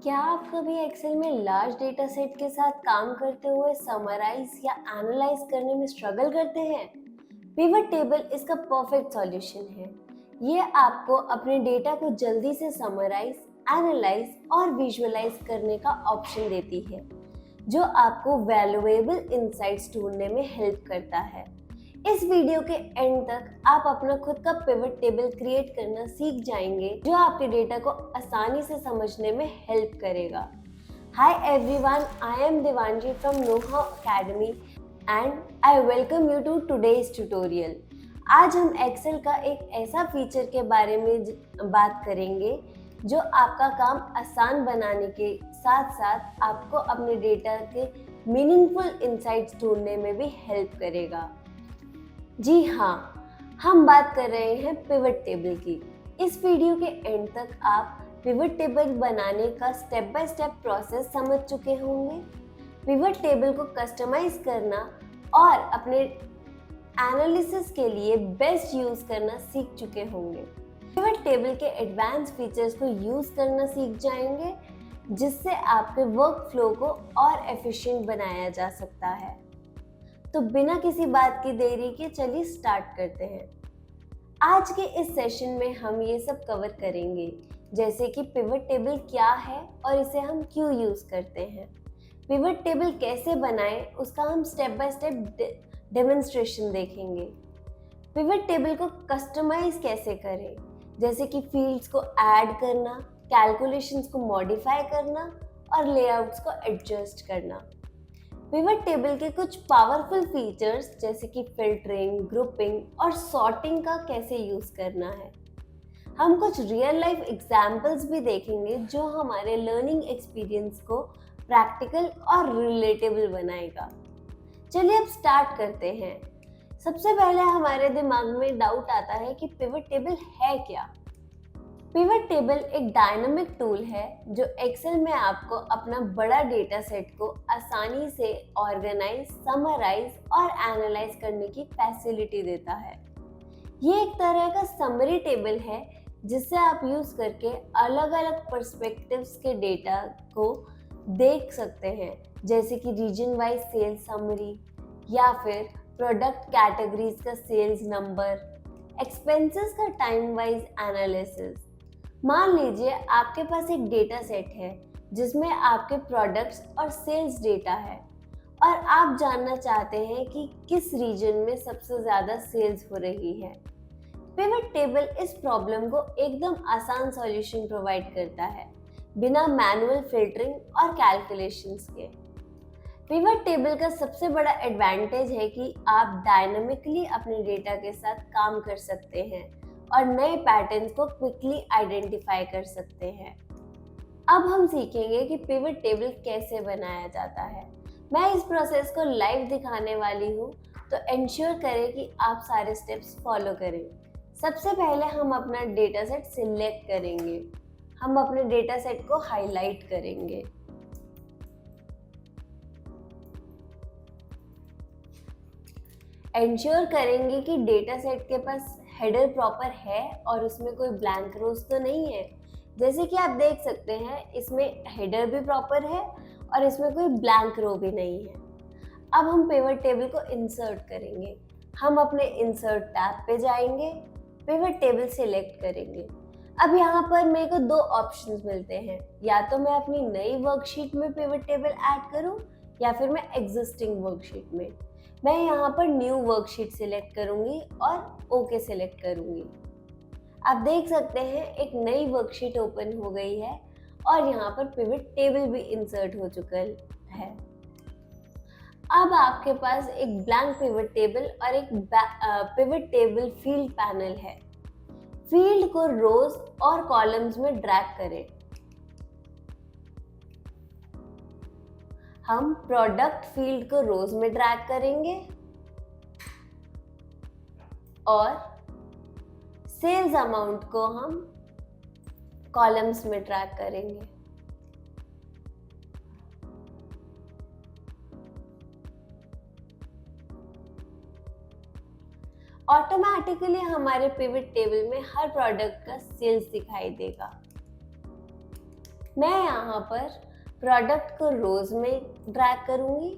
क्या आप कभी एक्सेल में लार्ज डेटा सेट के साथ काम करते हुए समराइज या एनालाइज करने में स्ट्रगल करते हैं? पिवट टेबल इसका परफेक्ट सॉल्यूशन है। ये आपको अपने डेटा को जल्दी से समराइज, एनालाइज और विजुअलाइज करने का ऑप्शन देती है, जो आपको वैल्यूएबल इंसाइट्स ढूंढने में हेल्प करता है। इस वीडियो के एंड तक आप अपना खुद का पिवट टेबल क्रिएट करना सीख जाएंगे, जो आपके डेटा को आसानी से समझने में हेल्प करेगा। Hi everyone, I am Devanshi from Noha academy and I welcome you to today's tutorial. आज हम एक्सेल का एक ऐसा फीचर के बारे में बात करेंगे जो आपका काम आसान बनाने के साथ साथ आपको अपने डेटा के मीनिंगफुल इंसाइट्स ढूंढने में भी हेल्प करेगा। जी हाँ, हम बात कर रहे हैं पिवट टेबल की। इस वीडियो के एंड तक आप पिवट टेबल बनाने का स्टेप बाय स्टेप प्रोसेस समझ चुके होंगे। पिवट टेबल को कस्टमाइज करना और अपने एनालिसिस के लिए बेस्ट यूज करना सीख चुके होंगे। पिवट टेबल के एडवांस फीचर्स को यूज करना सीख जाएंगे, जिससे आपके वर्क फ्लो को और एफिशिएंट बनाया जा सकता है। तो बिना किसी बात की देरी के चलिए स्टार्ट करते हैं। आज के इस सेशन में हम ये सब कवर करेंगे, जैसे कि पिवट टेबल क्या है और इसे हम क्यों यूज करते हैं, पिवट टेबल कैसे बनाएं, उसका हम स्टेप बाय स्टेप डेमोन्स्ट्रेशन देखेंगे। पिवट टेबल को कस्टमाइज कैसे करें, जैसे कि फील्ड्स को ऐड करना, कैलकुलेशंस को मॉडिफाई करना और लेआउट्स को एडजस्ट करना। पिवट टेबल के कुछ पावरफुल फीचर्स जैसे कि फिल्टरिंग, ग्रुपिंग और सॉर्टिंग का कैसे यूज करना है। हम कुछ रियल लाइफ एग्जांपल्स भी देखेंगे, जो हमारे लर्निंग एक्सपीरियंस को प्रैक्टिकल और रिलेटेबल बनाएगा। चलिए अब स्टार्ट करते हैं। सबसे पहले हमारे दिमाग में डाउट आता है कि पिवट टेबल है क्या। पिवट टेबल एक डायनामिक टूल है जो एक्सेल में आपको अपना बड़ा डेटा सेट को आसानी से ऑर्गेनाइज, समराइज और एनालाइज करने की फैसिलिटी देता है। ये एक तरह का समरी टेबल है जिससे आप यूज करके अलग अलग पर्सपेक्टिव्स के डेटा को देख सकते हैं, जैसे कि रीजन वाइज सेल्स समरी या फिर प्रोडक्ट कैटेगरीज का सेल्स नंबर, एक्सपेंसेस का टाइम वाइज एनालिसिस। मान लीजिए आपके पास एक डेटा सेट है जिसमें आपके प्रोडक्ट्स और सेल्स डेटा है और आप जानना चाहते हैं कि किस रीजन में सबसे ज़्यादा सेल्स हो रही है। पिवट टेबल इस प्रॉब्लम को एकदम आसान सॉल्यूशन प्रोवाइड करता है, बिना मैनुअल फिल्टरिंग और कैलकुलेशंस के। पिवट टेबल का सबसे बड़ा एडवांटेज है कि आप डायनामिकली अपने डेटा के साथ काम कर सकते हैं और नए पैटर्न्स को क्विकली आइडेंटिफाई कर सकते हैं। अब हम सीखेंगे कि पिवट टेबल कैसे बनाया जाता है। मैं इस प्रोसेस को लाइव दिखाने वाली हूँ, तो इंश्योर करें कि आप सारे स्टेप्स फॉलो करें। सबसे पहले हम अपना डेटा सेट सिलेक्ट करेंगे। हम अपने डेटा सेट को हाईलाइट करेंगे। इंश्योर करेंगे कि डेटा सेट के पास हेडर प्रॉपर है और उसमें कोई ब्लैंक रोज तो नहीं है। जैसे कि आप देख सकते हैं, इसमें हेडर भी प्रॉपर है और इसमें कोई ब्लैंक रो भी नहीं है। अब हम पिवट टेबल को इंसर्ट करेंगे। हम अपने इंसर्ट टैब पे जाएंगे, पिवट टेबल सिलेक्ट करेंगे। अब यहाँ पर मेरे को दो ऑप्शंस मिलते हैं, या तो मैं अपनी नई वर्कशीट में पिवट टेबल ऐड करूँ या फिर मैं एग्जिस्टिंग वर्कशीट में। मैं यहाँ पर न्यू वर्कशीट सिलेक्ट करूंगी और ओके सिलेक्ट करूंगी। आप देख सकते हैं एक नई वर्कशीट ओपन हो गई है और यहाँ पर पिवट टेबल भी इंसर्ट हो चुका है। अब आपके पास एक ब्लैंक पिवट टेबल और एक पिवट टेबल फील्ड पैनल है। फील्ड को रोज और कॉलम्स में ड्रैग करें। हम प्रोडक्ट फील्ड को रोज में ड्रैग करेंगे और सेल्स अमाउंट को हम कॉलम्स में ड्रैग करेंगे। ऑटोमेटिकली हमारे पिवट टेबल में हर प्रोडक्ट का सेल्स दिखाई देगा। मैं यहाँ पर प्रोडक्ट को रोज में ड्रैग करूंगी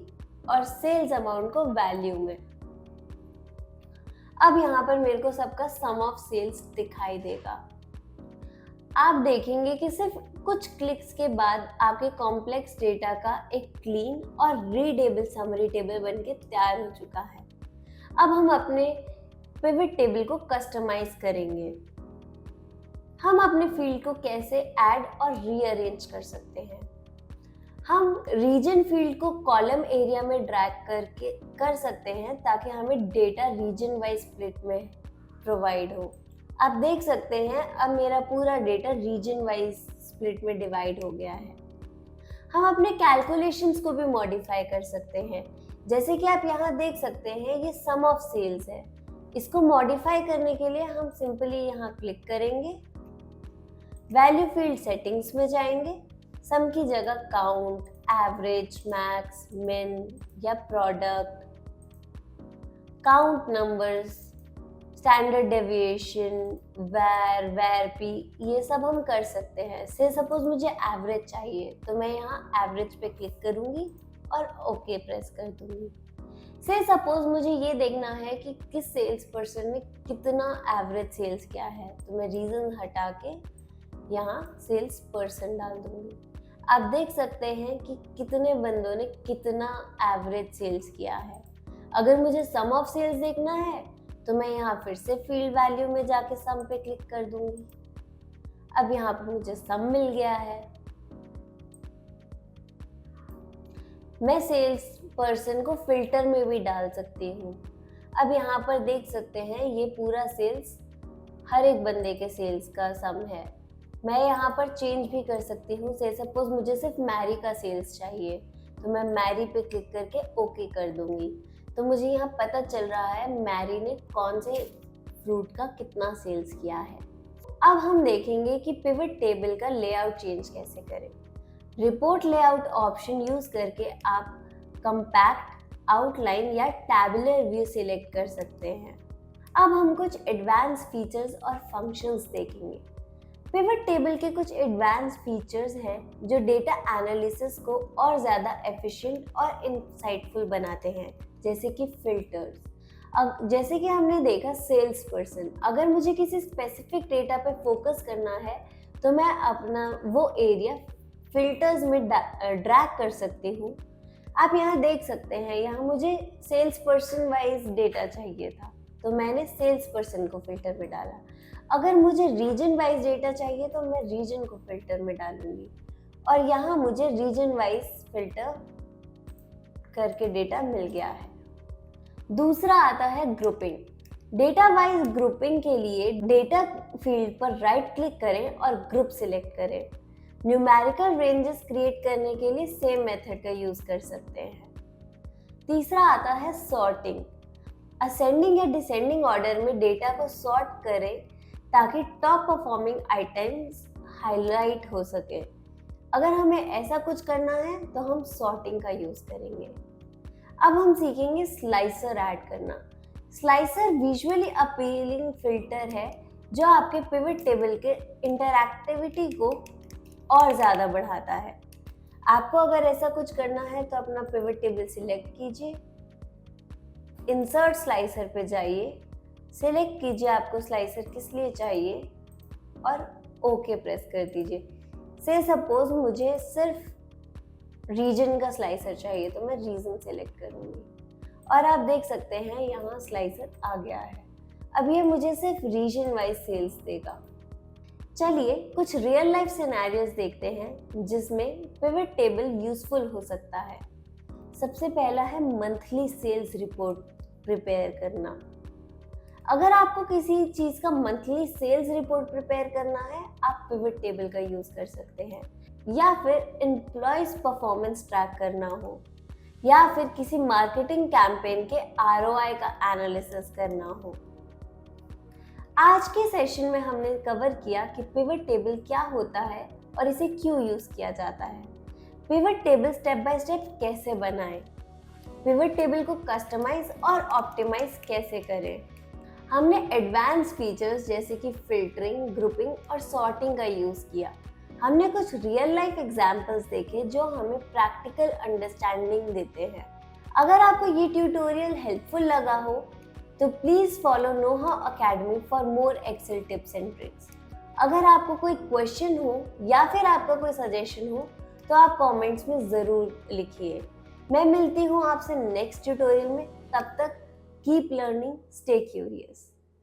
और सेल्स अमाउंट को वैल्यू में। अब यहाँ पर मेरे को सबका सम ऑफ सेल्स दिखाई देगा। आप देखेंगे कि सिर्फ कुछ क्लिक्स के बाद आपके कॉम्प्लेक्स डेटा का एक क्लीन और रीडेबल समरी टेबल बनके तैयार हो चुका है। अब हम अपने पिवट टेबल को कस्टमाइज करेंगे। हम अपने फील्ड को कैसे ऐड और रीअरेंज कर सकते हैं। हम रीजन फील्ड को कॉलम एरिया में ड्रैग करके कर सकते हैं ताकि हमें डेटा रीजन वाइज स्प्लिट में प्रोवाइड हो। आप देख सकते हैं अब मेरा पूरा डेटा रीजन वाइज स्प्लिट में डिवाइड हो गया है। हम अपने कैलकुलेशंस को भी मॉडिफाई कर सकते हैं। जैसे कि आप यहाँ देख सकते हैं ये सम ऑफ सेल्स है। इसको मॉडिफाई करने के लिए हम सिंपली यहाँ क्लिक करेंगे, वैल्यू फील्ड सेटिंग्स में जाएंगे, सम की जगह काउंट, एवरेज, मैक्स, मिन या product, count numbers, standard deviation, var P, ये सब हम कर सकते हैं। से सपोज मुझे एवरेज चाहिए तो मैं यहाँ एवरेज पे क्लिक करूँगी और ओके प्रेस कर दूँगी। से सपोज मुझे ये देखना है कि किस सेल्स पर्सन ने कितना एवरेज सेल्स किया है तो मैं रीजन हटा के यहाँ सेल्स पर्सन डाल दूँगी। आप देख सकते हैं कि कितने बंदों ने कितना एवरेज सेल्स किया है। अगर मुझे सम ऑफ सेल्स देखना है तो मैं यहाँ फिर से फील्ड वैल्यू में जाके सम पे क्लिक कर दूंगी। अब यहाँ पर मुझे सम मिल गया है। मैं सेल्स पर्सन को फिल्टर में भी डाल सकती हूँ। अब यहाँ पर देख सकते हैं ये पूरा सेल्स हर एक बंदे के सेल्स का सम है। मैं यहाँ पर चेंज भी कर सकती हूँ। से सपोज मुझे सिर्फ मैरी का सेल्स चाहिए तो मैं मैरी पे क्लिक करके ओके कर दूंगी। तो मुझे यहाँ पता चल रहा है मैरी ने कौन से फ्रूट का कितना सेल्स किया है। अब हम देखेंगे कि पिवट टेबल का लेआउट चेंज कैसे करें। रिपोर्ट लेआउट ऑप्शन यूज करके आप कंपैक्ट, आउटलाइन या टैबुलर व्यू सिलेक्ट कर सकते हैं। अब हम कुछ एडवांस फीचर्स और फंक्शंस देखेंगे। पिवट टेबल के कुछ एडवांस फीचर्स हैं जो डेटा एनालिसिस को और ज़्यादा एफिशिएंट और इंसाइटफुल बनाते हैं, जैसे कि फिल्टर्स। अब जैसे कि हमने देखा सेल्स पर्सन, अगर मुझे किसी स्पेसिफिक डेटा पे फोकस करना है तो मैं अपना वो एरिया फिल्टर्स में ड्रैग कर सकती हूँ। आप यहाँ देख सकते हैं, यहाँ मुझे सेल्स पर्सन वाइज डेटा चाहिए था तो मैंने सेल्स पर्सन को फिल्टर में डाला। अगर मुझे रीजन वाइज डेटा चाहिए तो मैं रीजन को फिल्टर में डालूंगी और यहाँ मुझे रीजन वाइज फिल्टर करके डेटा मिल गया है। दूसरा आता है ग्रुपिंग। डेटा वाइज ग्रुपिंग के लिए डेटा फील्ड पर राइट क्लिक करें और ग्रुप सिलेक्ट करें। न्यूमेरिकल रेंजेस क्रिएट करने के लिए सेम मेथड का यूज कर सकते हैं। तीसरा आता है सॉर्टिंग। असेंडिंग या डिसेंडिंग ऑर्डर में डेटा को सॉर्ट करें ताकि टॉप परफॉर्मिंग आइटम्स हाईलाइट हो सके। अगर हमें ऐसा कुछ करना है तो हम सॉर्टिंग का यूज करेंगे। अब हम सीखेंगे स्लाइसर ऐड करना। स्लाइसर विजुअली अपीलिंग फिल्टर है जो आपके पिवट टेबल के इंटरैक्टिविटी को और ज़्यादा बढ़ाता है। आपको अगर ऐसा कुछ करना है तो अपना पिवट टेबल सिलेक्ट कीजिए, इंसर्ट स्लाइसर पे जाइए, सिलेक्ट कीजिए आपको स्लाइसर किस लिए चाहिए और ओके प्रेस कर दीजिए। से सपोज मुझे सिर्फ रीजन का स्लाइसर चाहिए तो मैं रीजन सेलेक्ट करूँगी और आप देख सकते हैं यहाँ स्लाइसर आ गया है। अब ये मुझे सिर्फ रीजन वाइज सेल्स देगा। चलिए कुछ रियल लाइफ सिनेरियोज देखते हैं जिसमें पिवट टेबल यूजफुल हो सकता है। सबसे पहला है मंथली सेल्स रिपोर्ट प्रिपेयर करना। अगर आपको किसी चीज़ का मंथली सेल्स रिपोर्ट प्रिपेयर करना है आप पिवट टेबल का यूज़ कर सकते हैं, या फिर एम्प्लॉयज परफॉर्मेंस ट्रैक करना हो, या फिर किसी मार्केटिंग कैंपेन के ROI का एनालिसिस करना हो। आज के सेशन में हमने कवर किया कि पिवट टेबल क्या होता है और इसे क्यों यूज़ किया जाता है, pivot table step by step कैसे बनाएं, पिवट टेबल को कस्टमाइज और ऑप्टिमाइज कैसे करें। हमने एडवांस फीचर्स जैसे कि फिल्टरिंग, ग्रुपिंग और सॉर्टिंग का यूज़ किया। हमने कुछ रियल लाइफ एग्जाम्पल्स देखे जो हमें प्रैक्टिकल अंडरस्टैंडिंग देते हैं। अगर आपको ये ट्यूटोरियल हेल्पफुल लगा हो तो please follow Noha academy for more Excel tips and tricks. अगर आपको कोई क्वेश्चन हो या फिर आपका कोई सजेशन हो तो आप कमेंट्स में ज़रूर लिखिए। मैं मिलती हूँ आपसे नेक्स्ट ट्यूटोरियल में। तब तक कीप लर्निंग, स्टे क्यूरियस।